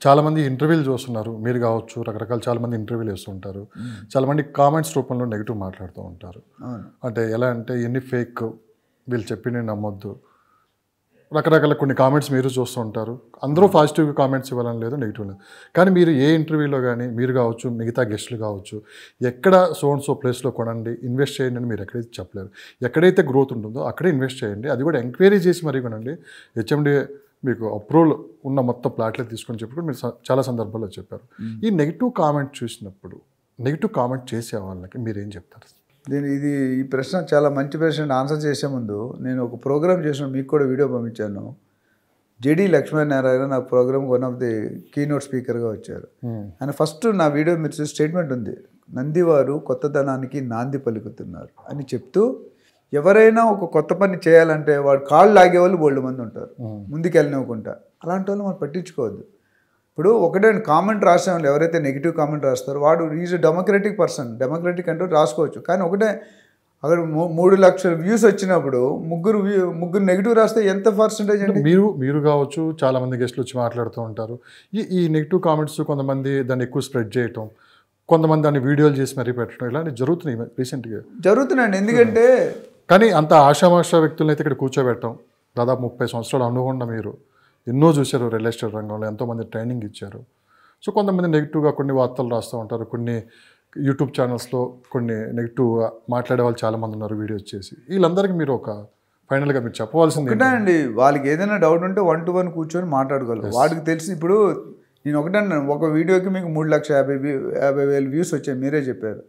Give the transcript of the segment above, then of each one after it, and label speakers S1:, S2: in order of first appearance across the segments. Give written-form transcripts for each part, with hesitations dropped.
S1: చాలామంది ఇంటర్వ్యూలు చూస్తున్నారు. మీరు కావచ్చు, రకరకాల చాలామంది ఇంటర్వ్యూలు వేస్తుంటారు. చాలామంది కామెంట్స్ రూపంలో నెగిటివ్ మాట్లాడుతూ ఉంటారు. అంటే ఎలా అంటే ఎన్ని ఫేక్, వీళ్ళు చెప్పి నమ్మొద్దు, రకరకాల కొన్ని కామెంట్స్ మీరు చూస్తూ ఉంటారు. అందరూ పాజిటివ్ కామెంట్స్ ఇవ్వాలని లేదు, నెగిటివ్ లేదు. కానీ మీరు ఏ ఇంటర్వ్యూలో కానీ మీరు కావచ్చు, మిగతా గెస్టులు కావచ్చు, ఎక్కడ సో అండ్ సో ప్లేస్లో కొనండి, ఇన్వెస్ట్ చేయండి అని మీరు ఎక్కడైతే చెప్పలేరు. ఎక్కడైతే గ్రోత్ ఉంటుందో అక్కడే ఇన్వెస్ట్ చేయండి. అది కూడా ఎంక్వైరీ చేసి మరీ కొనండి. హెచ్ఎండి మీకు అప్రూవల్ ఉన్న మొత్తం ప్లాట్లే తీసుకొని చెప్పి మీరు చాలా సందర్భాల్లో చెప్పారు. ఈ నెగిటివ్ కామెంట్ చూసినప్పుడు నెగిటివ్ కామెంట్ చేసే వాళ్ళకి మీరు ఏం చెప్తారు?
S2: ఈ ప్రశ్న చాలా మంచి ప్రశ్న. ఆన్సర్ చేసే ముందు నేను ఒక ప్రోగ్రామ్ చేసిన, మీకు కూడా వీడియో పంపించాను. జేడి లక్ష్మీనారాయణ నా programme one of the keynote స్పీకర్గా వచ్చారు. ఆయన ఫస్ట్ నా వీడియో మీరు స్టేట్మెంట్ ఉంది, నందివారు కొత్తదనానికి నాంది పలుకుతున్నారు అని చెప్తూ, ఎవరైనా ఒక కొత్త పని చేయాలంటే వాడు కాళ్ళు లాగే వాళ్ళు బోల్డ్ మంది ఉంటారు, ముందుకెళ్ళనివ్వకుండా. అలాంటి వాళ్ళు మనం పట్టించుకోవద్దు. ఇప్పుడు ఒకటే కామెంట్ రాసే వాళ్ళు ఎవరైతే నెగిటివ్ కామెంట్ రాస్తారో వాడు is a democratic person, democratic అంటే రాసుకోవచ్చు. కానీ ఒకటే అక్కడ 3 లక్షల వ్యూస్ వచ్చినప్పుడు ముగ్గురు నెగిటివ్ రాస్తే ఎంత పర్సెంటేజ్ అండి?
S1: మీరు కావచ్చు, చాలామంది గెస్ట్లు వచ్చి మాట్లాడుతూ ఉంటారు. ఈ నెగిటివ్ కామెంట్స్ కొంతమంది దాన్ని ఎక్కువ స్ప్రెడ్ చేయటం, కొంతమంది దాన్ని వీడియోలు చేసి మరీ పెట్టడం, ఇలాంటివి జరుగుతున్నాయి రీసెంట్గా.
S2: జరుగుతున్నాయండి. ఎందుకంటే
S1: కానీ అంత ఆషామాషా వ్యక్తులను అయితే ఇక్కడ కూర్చోబెట్టడం, దాదాపు 30 సంవత్సరాలు అనుకుండా మీరు ఎన్నో చూశారు. రియల్ ఎస్టేట్ రంగంలో ఎంతోమంది ట్రైనింగ్ ఇచ్చారు. సో కొంతమంది నెగిటివ్గా కొన్ని వార్తలు రాస్తూ ఉంటారు. కొన్ని యూట్యూబ్ ఛానల్స్లో కొన్ని నెగిటివ్గా మాట్లాడే వాళ్ళు చాలామంది ఉన్నారు వీడియోస్ చేసి. వీళ్ళందరికీ మీరు ఒక ఫైనల్గా మీరు చెప్పవలసింది
S2: ఒకటే అండి, వాళ్ళకి ఏదైనా డౌట్ ఉంటే 1-to-1 కూర్చొని మాట్లాడగలరు. వాడికి తెలిసి ఇప్పుడు నేను ఒకటే అన్నాను, ఒక వీడియోకి మీకు 3,50,000 వ్యూస్ వచ్చాయి, మీరే చెప్పారు.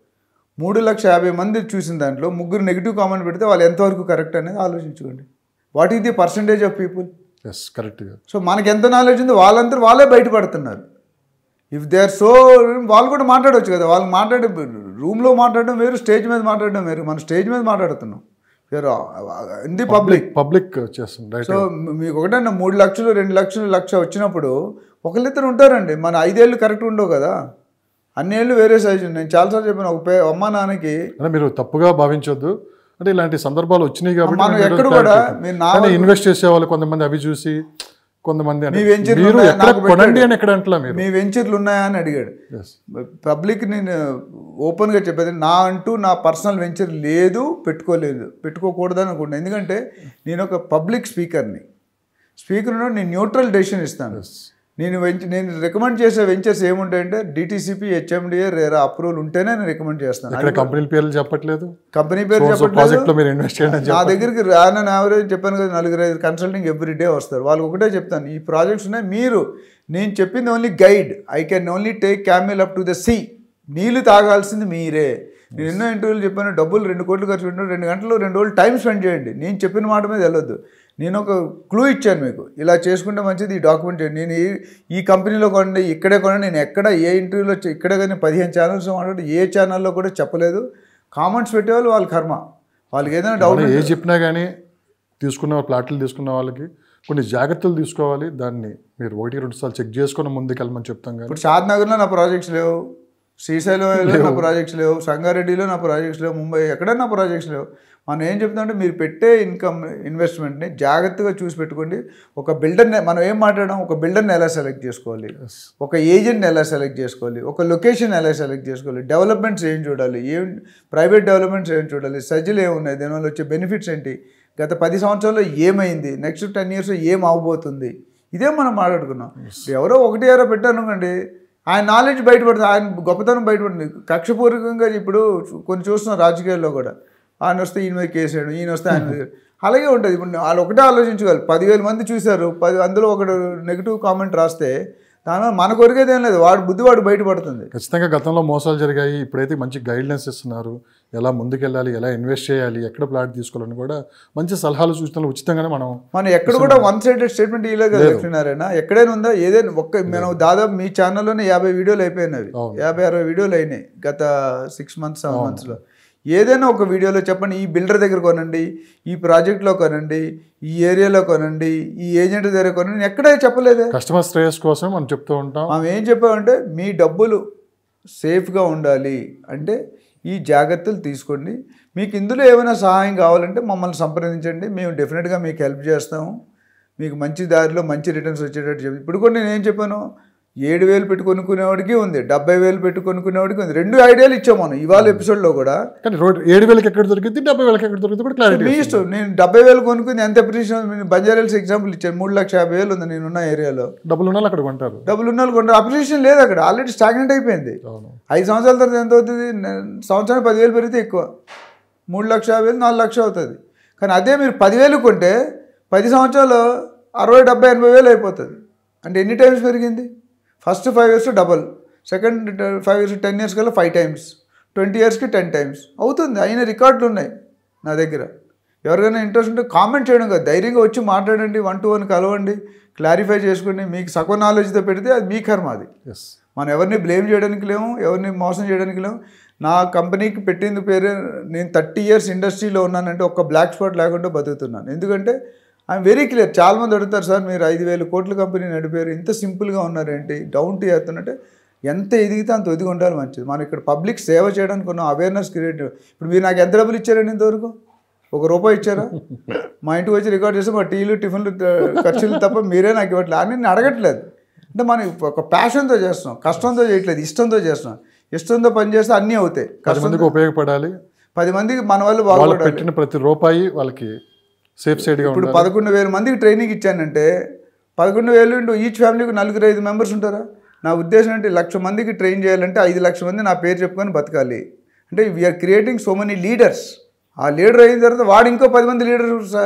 S2: 3,50,000 మంది చూసిన దాంట్లో ముగ్గురు నెగిటివ్ కామెంట్ పెడితే వాళ్ళు ఎంతవరకు కరెక్ట్ అనేది ఆలోచించుకోండి. What is the percentage of people?
S1: కరెక్ట్గా.
S2: సో మనకి ఎంత నాలెడ్జ్ ఉందో వాళ్ళందరూ వాళ్ళే బయటపడుతున్నారు. ఇఫ్ దే ఆర్ సో, వాళ్ళు కూడా మాట్లాడవచ్చు కదా. వాళ్ళు మాట్లాడే రూమ్లో మాట్లాడడం వేరు, స్టేజ్ మీద మాట్లాడడం వేరు. మనం స్టేజ్ మీద మాట్లాడుతున్నాం, ఇన్ ది
S1: పబ్లిక్ చేస్తుంది.
S2: సో మీకు ఒకటే 3 లక్షలు 2 లక్షలు 1,00,000 వచ్చినప్పుడు ఒకళ్ళిద్దరు ఉంటారండి. మన 5 ఏళ్ళు కరెక్ట్ ఉండవు కదా, అన్ని ఏళ్ళు వేరే సైజు. నేను చాలాసార్లు చెప్పాను, ఒక అమ్మ నాన్నకి
S1: మీరు తప్పుగా భావించొద్దు. అంటే ఇలాంటి సందర్భాలు వచ్చినాయి కాబట్టి
S2: మనం ఎక్కడ కూడా
S1: ఇన్వెస్ట్ చేసే వాళ్ళు కొంతమంది అవి చూసి కొంతమంది
S2: మీ వెంచర్లు ఉన్నాయా అని అడిగాడు. పబ్లిక్ నేను ఓపెన్గా చెప్పేది, నా పర్సనల్ వెంచర్ లేదు, పెట్టుకోకూడదు అనుకుంటున్నాను. ఎందుకంటే నేను ఒక పబ్లిక్ స్పీకర్ నేను న్యూట్రల్ డెసిషన్ ఇస్తాను. నేను రికమెండ్ చేసే వెంచర్స్ ఏముంటాయంటే డిటిసిపి, హెచ్ఎండిఏ, రేరా అప్రూవల్ ఉంటేనే నేను రికమెండ్ చేస్తాను.
S1: కంపెనీ పేర్లు చెప్పట్లేదు,
S2: కంపెనీ పేరు చెప్పట్లేదు. నా దగ్గరికి రానని యావరేజ్ చెప్పాను కదా, 4-5 కన్సల్టింగ్ ఎవ్రీడే వస్తారు. వాళ్ళకి ఒకటే చెప్తాను, ఈ ప్రాజెక్ట్స్ ఉన్నాయి, నేను చెప్పింది only guide. I can only take camel up to the sea. నీళ్ళు తాగాల్సింది మీరే. నేను ఎన్నో ఇంటర్వ్యూలు చెప్పాను, డబ్బులు 2 కోట్లు ఖర్చు పెట్టిన 2 గంటలు 2 రోజులు టైం స్పెండ్ చేయండి. నేను చెప్పిన మాట మీద వెళ్ళొద్దు. నేను ఒక క్లూ ఇచ్చాను మీకు, ఇలా చేసుకుంటే మంచిది, ఈ డాక్యుమెంట్ చేయండి. నేను ఈ కంపెనీలో కొనండి, ఇక్కడే కొనండి. నేను ఎక్కడ ఏ ఇంటర్వ్యూలో ఇక్కడే కానీ 15 ఛానల్స్ మాట్లాడి ఏ ఛానల్లో కూడా చెప్పలేదు. కామెంట్స్ పెట్టేవాళ్ళు వాళ్ళ కర్మ. వాళ్ళకి ఏదైనా డౌట్
S1: ఏ చెప్పినా కానీ ప్లాట్లు తీసుకున్న వాళ్ళకి కొన్ని జాగ్రత్తలు తీసుకోవాలి. దాన్ని మీరు 1-2 సార్లు చెక్ చేసుకుని ముందుకెళ్ళమని చెప్తాం. కానీ
S2: ఇప్పుడు షాద్నగర్లో నా ప్రాజెక్ట్స్ లేవు, శ్రీశైలంలో నా ప్రాజెక్ట్స్ లేవు, సంగారెడ్డిలో నా ప్రాజెక్ట్స్ లేవు, ముంబై ఎక్కడ నా ప్రాజెక్ట్స్ లేవు. మనం ఏం చెప్తామంటే మీరు పెట్టే ఇన్వెస్ట్మెంట్ని జాగ్రత్తగా చూసి పెట్టుకోండి. ఒక బిల్డర్ని మనం ఏం మాట్లాడడం, ఒక బిల్డర్ని ఎలా సెలెక్ట్ చేసుకోవాలి, ఒక ఏజెంట్ని ఎలా సెలెక్ట్ చేసుకోవాలి, ఒక లొకేషన్ ఎలా సెలెక్ట్ చేసుకోవాలి, డెవలప్మెంట్స్ ఏం చూడాలి, ప్రైవేట్ డెవలప్మెంట్స్ ఏం చూడాలి, సజ్జలు ఏమున్నాయి, దీనివల్ల వచ్చే బెనిఫిట్స్ ఏంటి, గత 10 సంవత్సరాల్లో ఏమైంది, నెక్స్ట్ 10 yearsలో ఏం అవబోతుంది, ఇదే మనం మాట్లాడుకున్నాం. ఎవరో 1-2 పెట్టానుకోండి, ఆయన నాలెడ్జ్ బయటపడుతుంది, ఆయన గొప్పతనం బయటపడుతుంది. కక్షపూర్వకంగా ఇప్పుడు కొన్ని చూస్తున్నాం రాజకీయాల్లో కూడా, ఆయన వస్తే ఈయన మీద కేసేయడం, ఈయన వస్తే ఆయన మీద, అలాగే ఉంటుంది. ఇప్పుడు వాళ్ళు ఒకటే ఆలోచించగలరు. 10,000 మంది చూశారు, అందులో ఒకడు నెగిటివ్ కామెంట్ రాస్తే దానివల్ల మన కొరికేది ఏం లేదు, వాడు బయటపడుతుంది.
S1: ఖచ్చితంగా గతంలో మోసాలు జరిగాయి. ఇప్పుడైతే మంచి గైడ్లైన్స్ ఇస్తున్నారు, ఎలా ముందుకెళ్ళాలి, ఎలా ఇన్వెస్ట్ చేయాలి, ఎక్కడ ప్లాట్ తీసుకోవాలని కూడా మంచి సలహాలు సూచనలు ఉచితంగానే మనం
S2: ఎక్కడ కూడా 1-sided స్టేట్మెంట్ ఇవ్వలేదు కదా లక్ష్మీనారాయణ. ఎక్కడైనా ఉందా? ఏదైనా మనం దాదాపు మీ ఛానల్లోనే 50 వీడియోలు అయిపోయినవి, 50-60 వీడియోలు అయినాయి గత 6 months 7 monthsలో. ఏదైనా ఒక వీడియోలో చెప్పండి, ఈ బిల్డర్ దగ్గర కొనండి, ఈ ప్రాజెక్ట్లో కొనండి, ఈ ఏరియాలో కొనండి, ఈ ఏజెంట్ దగ్గర కొనండి, ఎక్కడే చెప్పలేదు.
S1: కస్టమర్ శ్రేయస్ కోసం మనం చెప్తూ ఉంటాం.
S2: మనం ఏం చెప్పామంటే మీ డబ్బులు సేఫ్గా ఉండాలి అంటే ఈ జాగ్రత్తలు తీసుకోండి. మీకు ఇందులో ఏమైనా సహాయం కావాలంటే మమ్మల్ని సంప్రదించండి, మేము డెఫినెట్గా మీకు హెల్ప్ చేస్తాము. మీకు మంచి దారిలో మంచి రిటర్న్స్ వచ్చేటట్టు చెప్పి ఇప్పుడు కూడా నేను ఏం చెప్పాను, 7,000 పెట్టి కొనుక్కునేవాడికి ఉంది, 70,000 పెట్టి కొనుక్కునేవాడికి ఉంది. 2 ఐడియాలు ఇచ్చాం మనం ఇవాళ ఎపిసోడ్లో కూడా.
S1: కానీ 7,000కి ఎక్కడ దొరికింది, 70,000కి ఎక్కడ దొరికింది కూడా క్లారిటీ.
S2: మీ ఇష్టం. నేను 70,000 కొనుక్కుంది ఎంత అప్రిషియేషన్. నేను బంజారాల్స్ ఎగ్జాంపుల్ ఇచ్చాను. 3,50,000 ఉంది నేనున్న ఏరియాలో.
S1: డబ్బులు ఉన్న అక్కడ కొంటారు,
S2: డబ్బులు ఉన్న వాళ్ళు కొంటారు. అప్రిషియేషన్ లేదు అక్కడ, ఆల్రెడీ స్టాగ్నెంట్ అయిపోయింది. 5 సంవత్సరాల తర్వాత ఎంత అవుతుంది? సంవత్సరానికి 10,000 పెరిగితే ఎక్కువ, 3,50,000 4,00,000 అవుతుంది. కానీ అదే మీరు 10,000 కొంటే 10 సంవత్సరాలు 60, 70, 80,000 అయిపోతుంది. అంటే ఎన్ని టైమ్స్ పెరిగింది? First 5 years double, second 5 years 10 years కల్లా 5 times, 20 yearsకి 10 times అవుతుంది. అయిన రికార్డులు ఉన్నాయి నా దగ్గర. ఎవరికైనా ఇంట్రెస్ట్ ఉంటే కామెంట్ చేయడం కాదు, ధైర్యంగా వచ్చి మాట్లాడండి, 1 to 1 కలవండి, క్లారిఫై చేసుకోండి. మీకు సగం నాలెడ్జ్తో పెడితే అది మీ కర్మ. అది మనం ఎవరిని బ్లేమ్ చేయడానికి లేము, ఎవరిని మోసం చేయడానికి లేము. నా కంపెనీకి పెట్టింది పేరు, నేను 30 years ఇండస్ట్రీలో ఉన్నానంటే ఒక్క బ్లాక్ స్పాట్ లేకుండా బతుకుతున్నాను. ఎందుకంటే ఐఎమ్ వెరీ క్లియర్. చాలామంది అడుగుతారు, సార్ మీరు 5,000 కోట్ల కంపెనీ నడిపారు, ఇంత సింపుల్గా ఉన్నారేంటి, డౌన్ టు ఎర్త్ అంటే ఎంత ఎదిగితే అంత ఒదిగి ఉండాలి మంచిది. మనం ఇక్కడ పబ్లిక్ సేవ చేయడానికి ఉన్న అవేర్నెస్ క్రియేట్. ఇప్పుడు మీరు నాకు ఎంత డబ్బులు ఇచ్చారండి ఇంతవరకు? ₹1 ఇచ్చారా? మా ఇంటికి వచ్చి రికార్డ్ చేస్తే మా టీలు టిఫిన్లు ఖర్చులు తప్ప మీరే నాకు ఇవ్వట్లేదు అని నేను అడగట్లేదు. అంటే మనం ఒక ప్యాషన్తో చేస్తున్నాం, కష్టంతో చేయట్లేదు, ఇష్టంతో చేస్తున్నాం. ఇష్టంతో పని చేస్తే అన్నీ అవుతాయి.
S1: 10 మందికి ఉపయోగపడాలి,
S2: 10 మందికి మన వాళ్ళు బాగుపడాలి.
S1: పెట్టిన ప్రతి రూపాయి వాళ్ళకి సేఫ్ సైడ్గా.
S2: ఇప్పుడు 11,000 మందికి ట్రైనింగ్ ఇచ్చానంటే 11,000 ఈచ్ ఫ్యామిలీకి 4-5 మెంబర్స్ ఉంటారా? నా ఉద్దేశం అంటే 1,00,000 మందికి ట్రైన్ చేయాలంటే 5 లక్షల మంది నా పేరు చెప్పుకొని బతకాలి. అంటే we're creating so many leaders. ఆ లీడర్ అయిన తర్వాత వాడు ఇంకో 10 మంది లీడర్స్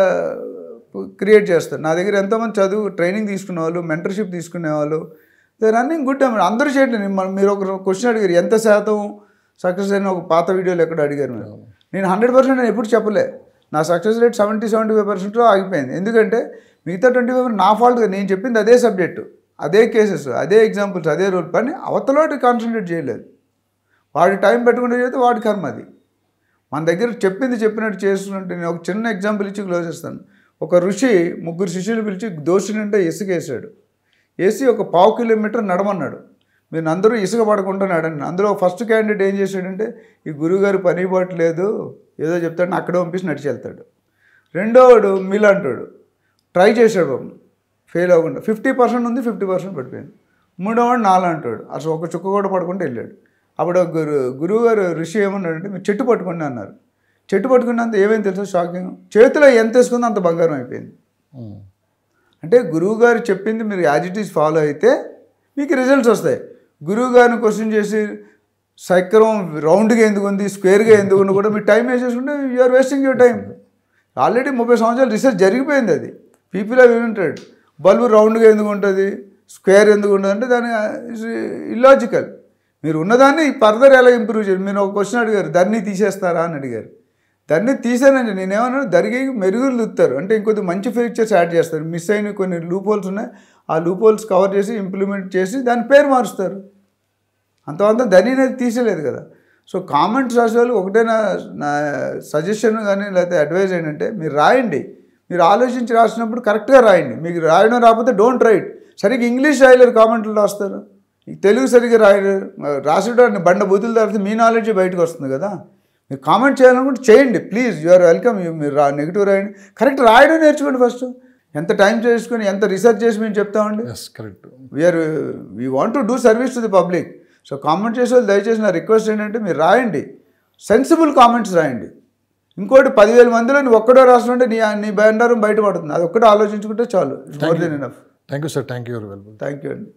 S2: క్రియేట్ చేస్తారు. నా దగ్గర ఎంతోమంది చదువు ట్రైనింగ్ తీసుకునే వాళ్ళు, మెంటర్షిప్ తీసుకునే వాళ్ళు, దే రన్నింగ్ గుడ్. అందరూ చేయట్లేదు. మీరు ఒక క్వశ్చన్ అడిగారు, ఎంత శాతం సక్సెస్ అయిన ఒక పాత వీడియోలు ఎక్కడ అడిగారు మీరు. నేను 100% నేను ఎప్పుడు చెప్పలే. నా సక్సెస్ రేట్ 70-75% ఆగిపోయింది. ఎందుకంటే మిగతా 25% నా ఫాల్ట్గా. నేను చెప్పింది అదే సబ్జెక్టు, అదే కేసెస్, అదే ఎగ్జాంపుల్స్, అదే రూల్. పని అవతలోటి కాన్సన్ట్రేట్ చేయలేదు. వాడి టైం పెట్టుకుంటే చేస్తే వాడి కర్మ అది. మన దగ్గర చెప్పింది చెప్పినట్టు చేస్తున్నట్టు. నేను ఒక చిన్న ఎగ్జాంపుల్ ఇచ్చి క్లోజ్ చేస్తాను. ఒక ఋషి 3 శిష్యులు పిలిచి దోషినంటే ఇసుక వేసాడు. వేసి ఒక 1/2 కిలోమీటర్ నడమన్నాడు. మీరు అందరూ ఇసుక పడకుండా నడండి. అందులో ఫస్ట్ క్యాండిడేట్ ఏం చేశాడంటే, ఈ గురువుగారు పని పట్టలేదు ఏదో చెప్తాడు, అక్కడ పంపించి నడిచి వెళ్తాడు. రెండోవాడు మిలాంటాడు, ట్రై చేశాడు, ఫెయిల్ అవ్వకుండా 50% ఉంది, 50% పడిపోయింది. మూడోవాడు నాలంటాడు, అసలు ఒక చుక్క కూడా పడకుండా వెళ్ళాడు. అప్పుడు గురువుగారు ఋషి ఏమన్నాడంటే, మీరు చెట్టు పట్టుకోండి అన్నారు. చెట్టు పట్టుకున్నంత ఏమేమి తెలుసో షాకింగ్, చేతిలో ఎంత వేసుకుందో అంత బంగారం అయిపోయింది. అంటే గురువుగారు చెప్పింది మీరు యాజ్ ఇట్ ఈజ్ ఫాలో అయితే మీకు రిజల్ట్స్ వస్తాయి. గురువుగారిని క్వశ్చన్ చేసి చక్రం రౌండ్గా ఎందుకు ఉంది, స్క్వేర్గా ఎందుకు ఉంది కూడా మీరు టైం వేస్ట్ చేసుకుంటే you're wasting your time. Already 30 సంవత్సరాలు రీసెర్చ్ జరిగిపోయింది. అది పీపుల్ హ్యావ్ ఇన్వెంటెడ్. బల్బు రౌండ్గా ఎందుకు ఉంటుంది, స్క్వేర్ ఎందుకు ఉంటుంది అంటే దాని ఇల్లాజికల్. మీరు ఉన్నదాన్ని ఫర్దర్ ఎలా ఇంప్రూవ్ చేయాలి. మీరు ఒక క్వశ్చన్ అడిగారు, దాన్ని తీసేస్తారా అని అడిగారు. దాన్ని తీసానండి. నేనేమన్నా దానికి మెరుగులు దిద్దుతారు అంటే ఇంకొద్ది మంచి ఫీచర్స్ యాడ్ చేస్తారు. మిస్ అయిన కొన్ని లూప్ హోల్స్ ఉన్నాయి, ఆ లూప్ హోల్స్ కవర్ చేసి ఇంప్లిమెంట్ చేసి దాని పేరు మారుస్తారు. అంతవంతా దాన్ని అనేది తీసేలేదు కదా. సో కామెంట్స్ రాసేవాళ్ళు ఒకటే నా సజెషన్ కానీ లేకపోతే అడ్వైజ్ ఏంటంటే, మీరు రాయండి. మీరు ఆలోచించి రాసినప్పుడు కరెక్ట్గా రాయండి. మీకు రాయడం రాకపోతే డోంట్ రైట్. సరిగ్గా ఇంగ్లీష్ రాయలేరు, కామెంట్లు రాస్తారు. తెలుగు సరిగ్గా రాయలేరు, రాసేటప్పుడు బండ బూతులు తర్వాత మీ నాలెడ్జ్ బయటకు వస్తుంది కదా. మీరు కామెంట్ చేయాలనుకుంటే చేయండి ప్లీజ్, యు ఆర్ వెల్కమ్. మీరు నెగిటివ్ రాయండి, కరెక్ట్ రాయడం నేర్చుకోండి ఫస్ట్. ఎంత టైం చేసుకొని ఎంత రీసెర్చ్ చేసి మేము చెప్తామండి.
S1: Correct.
S2: We want to do service to the public. So comment చేసే వాళ్ళు దయచేసి నా రిక్వెస్ట్ ఏంటంటే, మీరు రాయండి, సెన్సిబుల్ కామెంట్స్ రాయండి. ఇంకోటి 10,000 మందిలో నువ్వు ఒక్కడో రాస్తుంటే నీ బండారం బయటపడుతుంది. అది ఒక్కటే ఆలోచించుకుంటే చాలు. More than enough.
S1: Thank you sir. Thank you.
S2: Thank you అండి.